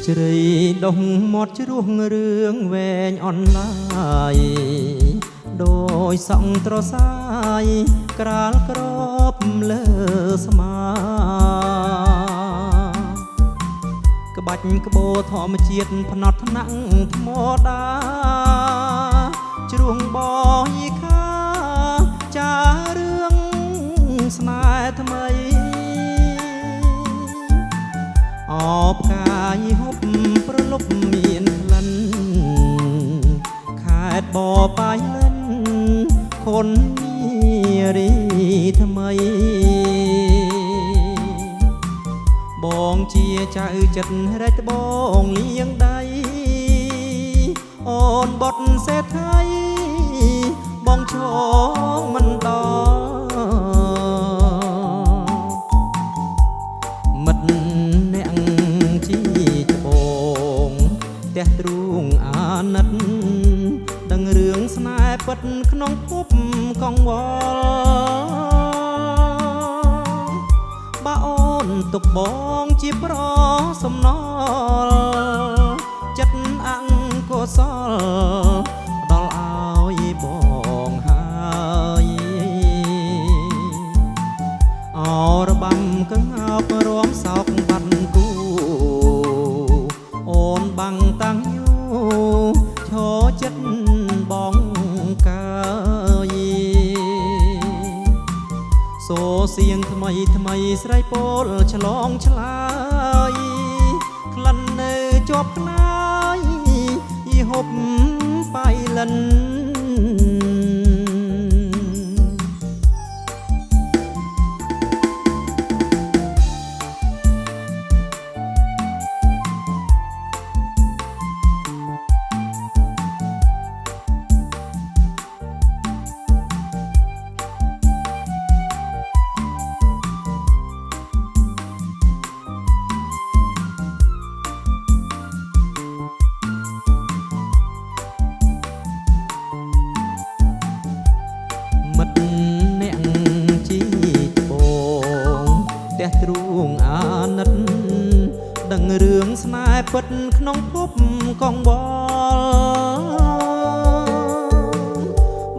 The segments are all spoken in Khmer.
ជ្រៃដុំមាត់ជ្រោះរឿងវែងអនឡាយដោយសង់ត្រសាយក្រាលក្របលើស្មាក្បាច់ក្បូរធម្មជាតិផ្នត់ថ្នាក់ថ្មដាជ្រួងបយីខាចារឿងស្នេហ៍ថ្មីអបកាយហូបប្រលប់មានក្លិនខេត្តបបាយលិនខុននារីថ្មីបងជាចៅចិត្តរែកត្បូងលៀងដៃអូនបត់សេដ្ឋីបងឈងមិនដល់មិត្តអ្នកជីច្បងផ្ទះទ្រូងអាណិតដឹងរឿងស្នេហ៍ពិតក្នុងភពកង្វល់បើអូនទុកបងជាប្រសំណល់ចិត្តអង្គុសលដល់ឲ្យបងហើយអរបាំកងើបរំសោកបាត់គូអូនបាំងតាំងយូឈរចិត្តបងកាយសូសៀងថ្មីថ្មីស្រីពោលឆ្លងឆ្លើយក្លិននៅជាប់ខ្នាយយីហូបបាយលិនទ្រូងអាណិតដឹងរឿងស្នេហ៍ពិតក្នុងភពកង្វល់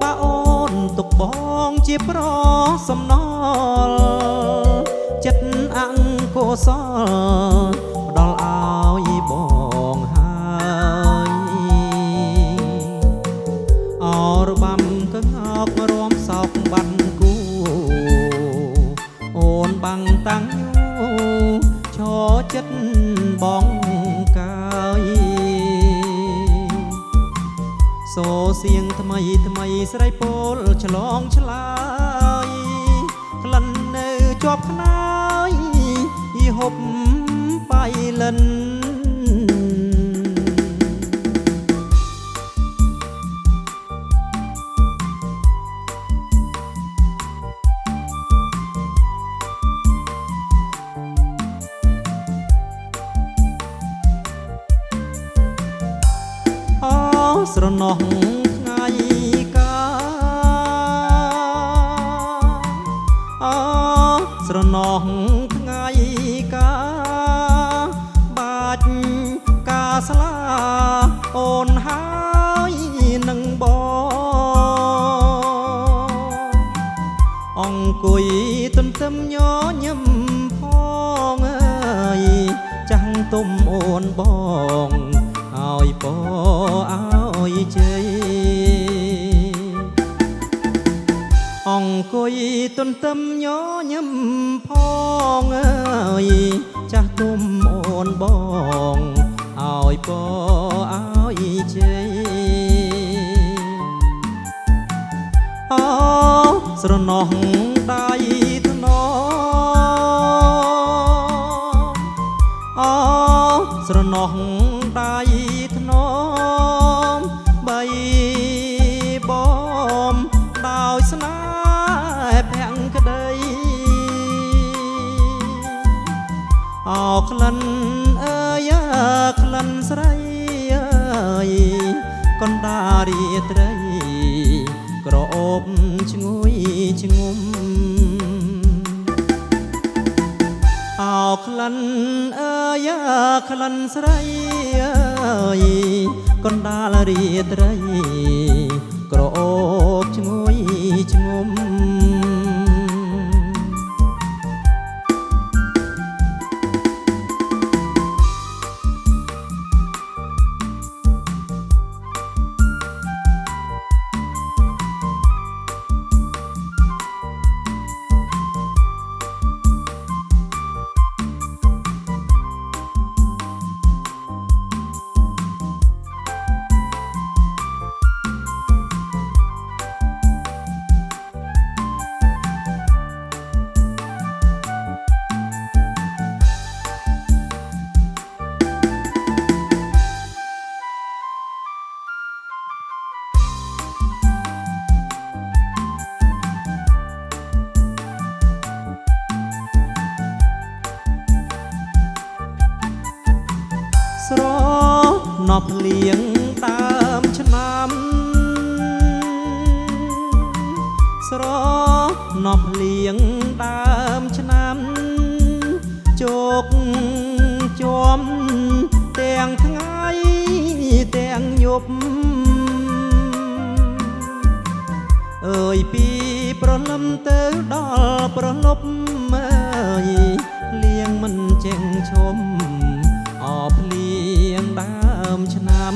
បើអូនទុកបងជាប្រសំណល់ចិត្តអង្គុសលផ្ដល់ឲ្យបងហើយអរបាំកងើបរំសោកបាត់គូអូនបាំងតាំងយូឈរចិត្តបងកាយសូសៀងថ្មីថ្មីស្រីពោលឆ្លងឆ្លើយក្លិននៅជាប់ខ្នាយយីហូបបាយលិនស្រណោះថ្ងៃកាស្រណោះថ្ងៃកាបាច់កាស្លាអូនហើយនឹងបងអង្គុយទន្ទឹមញញឹមផងអើយចាំងទុំអូនបងឲ្យពឲ្យជ័យអង្គុយទន្ទឹមញញឹមផងអើយចាស់ទុំអូនបងឲ្យពឲ្យជ័យអូស្រណោះដៃថ្នមអូស្រណោះដៃថ្នមបីបំដោយស្នេហ៍ភាំងក្ដីអោក្លិនអើយក្លិនស្រីអើយកណ្ដារីត្រីក្រអូបឈ្ងុយឈ្ងុំអ អោក្លិនអើយក្លិនស្រីអើយកណ្ដាលរាត្រីក្រអូបឈ្ងុយឈ្ងុំស្រណប់លៀងដើមឆ្នាំស្រណប់លៀងដើមឆ្នាំជោគជាប់ទាំងថ្ងៃទាំងយប់អើយពីប្រលឹមទៅដល់ប្រលប់អើយលៀងមិនចេញឈុំអភ្លៀងដើមឆ្នាំ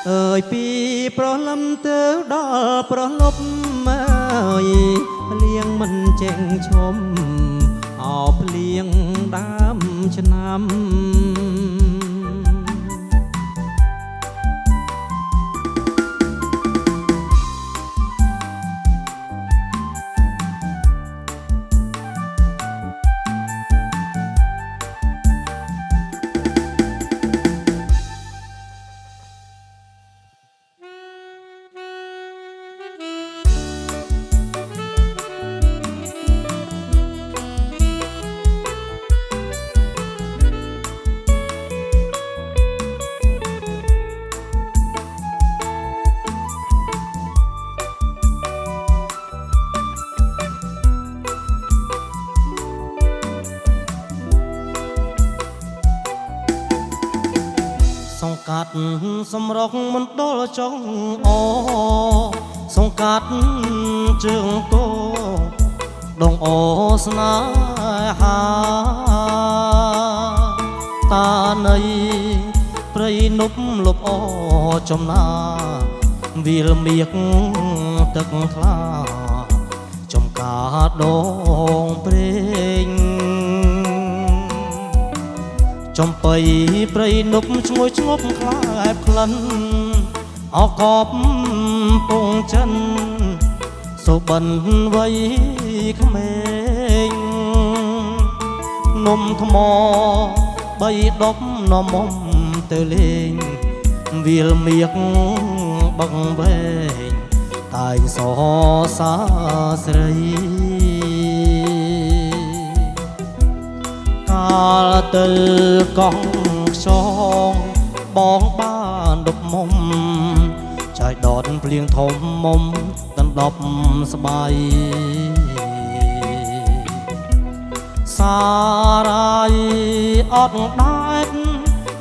អើយពីប្រលឹមទៅដល់ប្រលប់អើយភ្លៀងមិនចេញឈុំអភ្លៀងដើមឆ្នាំ សង្កាត់សម្រុកមណ្ឌលចុងអសង្កាត់ជើងគោដងអូស្នេហាតានៃព្រៃនប់លប់អចំណាវាលមៀកទឹកថ្លាចំការដងព្រេងចំបៃព្រៃនប់ឈ្ងុយឈ្ងប់ខ្លែបក្លិនអកបពងចិនសុបិនវ័យក្មេងនំថ្មបីដប់នំមុំទៅលេងវាលមៀកបឹងវែងតែងសរសាស្រីកាលទៅកងខ្យងបងបានដប់មុំចាយដតភ្លៀងធំមុំដណ្ដប់ស្បៃសារាយអត់ដែត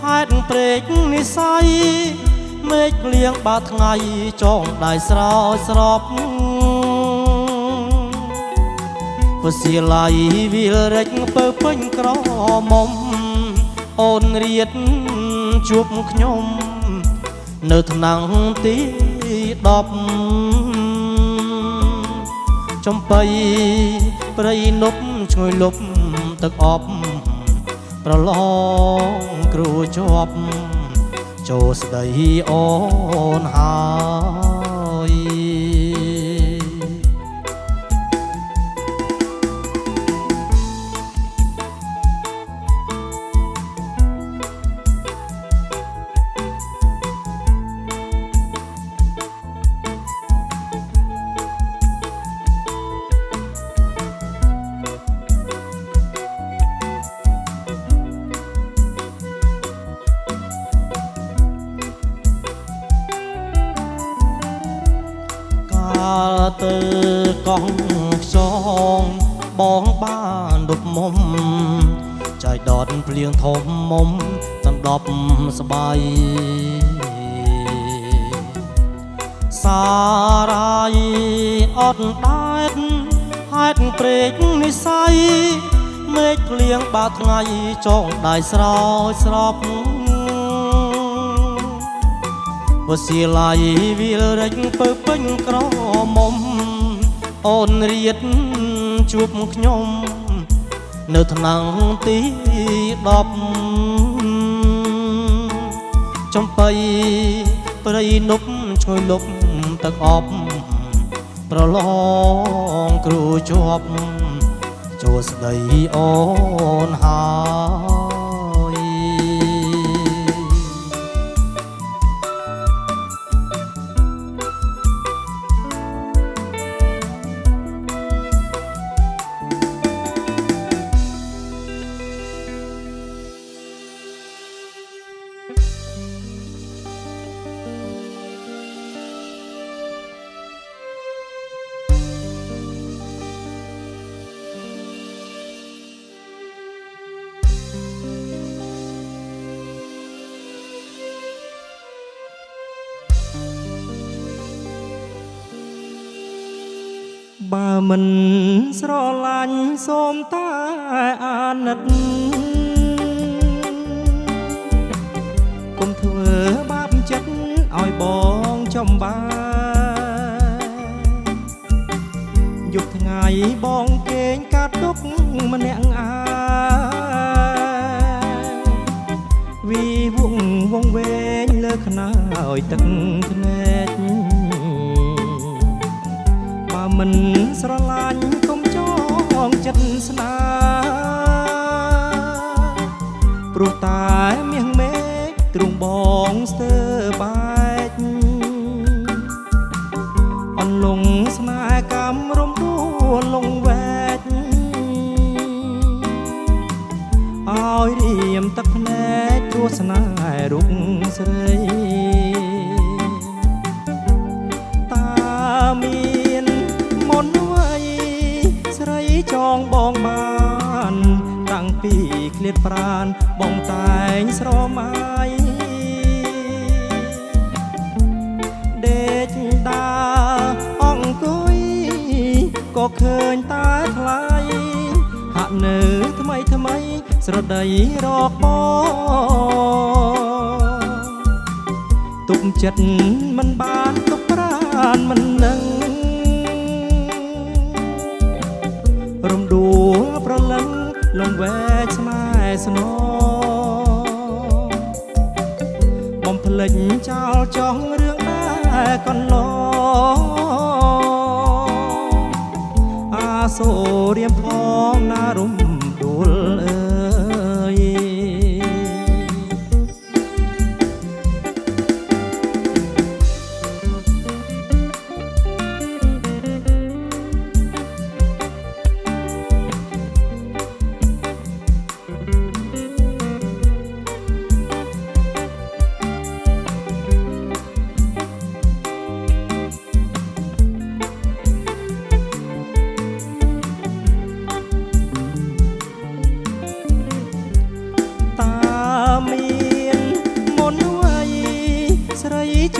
ហេតុព្រេកនិស័យមេឃលៀងបាថ្ងៃចងដៃស្រោចស្រពពសៀឡៃវិលរិចពើពេញក្រមុំអូនរៀតជួបខ្ញុំនៅថ្នាំងទី10ចំបៃព្រៃនប់ឈ្ងុយលប់ទឹកអប់ប្រឡងគ្រូជាប់ចូលស្ដីអូនហើយទៅកងខ្យង បងបានដប់មុំចៃដតភ្លៀងធំមុំសណ្ដប់ស្បៃសារាយអត់ដែតហេតុព្រេកនិស័យមេឃភ្លៀងបាថ្ងៃចងដៃស្រោចស្រពវស៊ីឡាយវិលរិចពើពេញក្រមុំអូនរៀតជួបខ្ញុំនៅថ្នាំងទី10ចំបៃព្រៃនប់ឈ្ងុយលប់ទឹកអប់ប្រឡងគ្រូជាប់ចូលស្ដីអូនហើយបើមិនស្រឡាញ់សូមតែអាណិតកុំធ្វើបាបចិត្តឲ្យបងចំបាយយប់ថ្ងៃបងគេងកាត់ទុកម្នាក់អាវីវងវែងលើខ្នើយទឹកភ្នែកមិនស្រឡាញ់កុំចងចិត្តស្នាព្រោះតែមាសមេឃទ្រង់បងស្ទើបែកអន្លង់ស្នេហ៍កម្មរំដួលលងវែកឲ្យរៀមទឹកភ្នែកព្រោះស្នេហ៍រូបស្រីតាមានមុនវ័យស្រីចងបងបានតាំងពីឃ្លាតប្រានបងតែងស្រមៃដេកដាអង្គុយក៏ឃើញតែថ្លៃហាក់នៅថ្មីស្រដីរកបងទុកចិត្តមិនបានទុកប្រានមិននឹងរំដួលប្រលឹងលងវែកស្នេហ៍ស្នងបំភ្លេចចោលចោះរឿងដែលកន្លងអាសូររៀមផងណារំដួលអើយ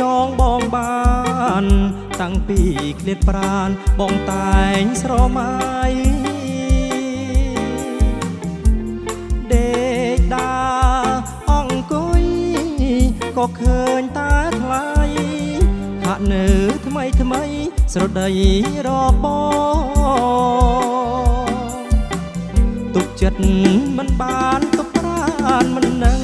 ចងបងបានតាំងពីឃ្លាតប្រានបងតែងស្រមៃដេកដាអង្គុយក៏ឃើញតែថ្លៃហាក់នៅថ្មីស្រដីរកបងទុកចិត្តមិនបានទុកប្រានមិននឹង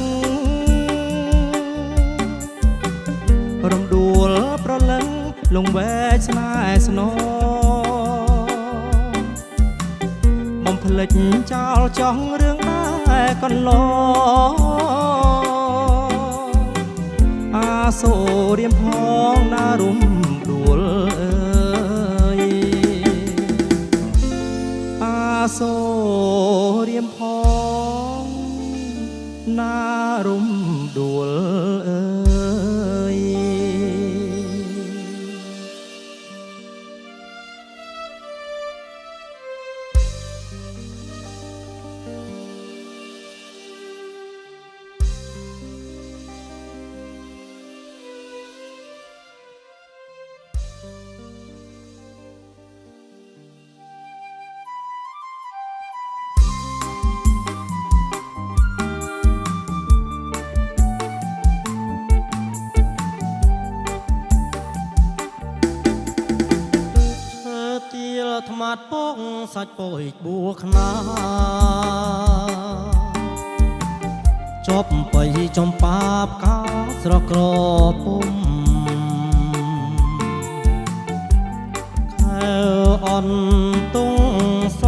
រំដួលប្រលឹងលងវែកស្នេហ៍ស្នងបំភ្លេចចោលចោះរឿងដែលកន្លងអាសូររៀមផងណារំដួលអើយអាសូររៀមផងណារំដួលអើយ សាច់ពោយបួខ្នាចប់បីចំបាបកោស្រកក្រពុំខែអនតុងស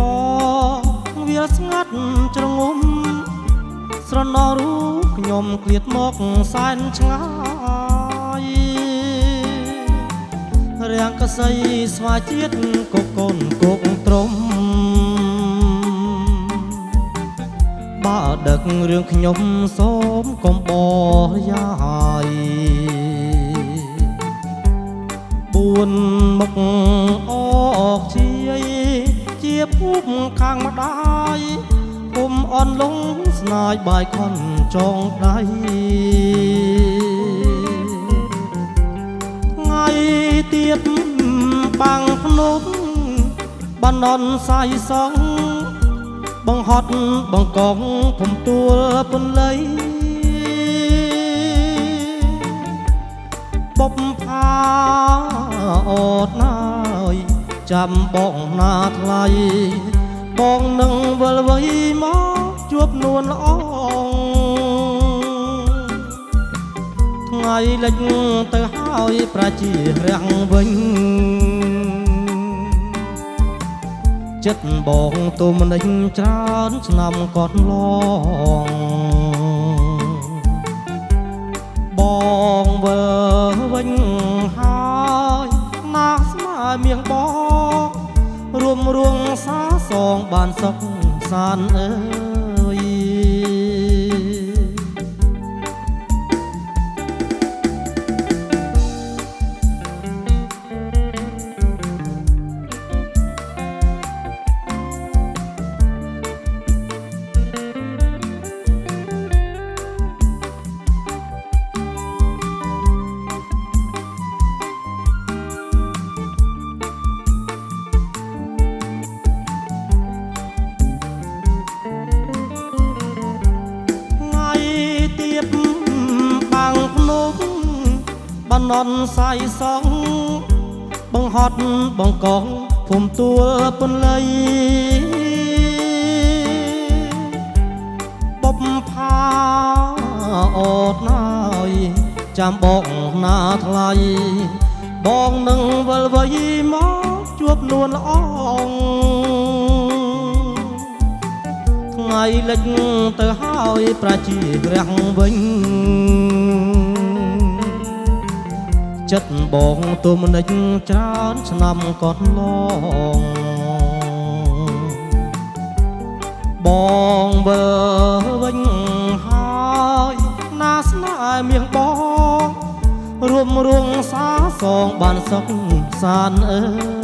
វាស្ងាត់ជ្រងំស្រណោរូបខ្ញុំក្លៀតមកសែនឆ្ងាយរាំងកសីស្វាជាតិកកូនកកត្រំបើដឹករឿងខ្ញុំសូមកុំបោះយ៉ាយបួនមុខអកជាពុំខាងម្ដាយពុំអន់លងស្នាយបាយខនចងដៃថ្ងៃទៀតបាំងភ្នំបណ្ដន់សាយសងបងហត់បងកងភុំទួលពន្លៃបបផាអត់ណាយចាំបងណាថ្លៃបងនឹងវិលវៃមកជួបនួនល្អថ្ងៃលិចទៅហើយប្រជារាំងវិញចិត្តបងទុំនិចច្រើនឆ្នាំកត់ឡងបងវើវិញហើយណាស្មើមៀងបងរួមរួងសាសងបានសុខសានអើយនន់សាយសងបងហត់បងកងភុំទួលពន្លៃបបផាអត់ណាយចាំបងណាថ្លៃបងនឹងវិលវៃមកជួបនួនល្អថ្ងៃលិចទៅហើយប្រជារាំងវិញចិត្តបងទុំនិចច្រើនឆ្នាំកត់ឡងបងវើវិញហើយណាស្នេហ៍មៀងបងរួមរួងសាសងបានសុខសានអើ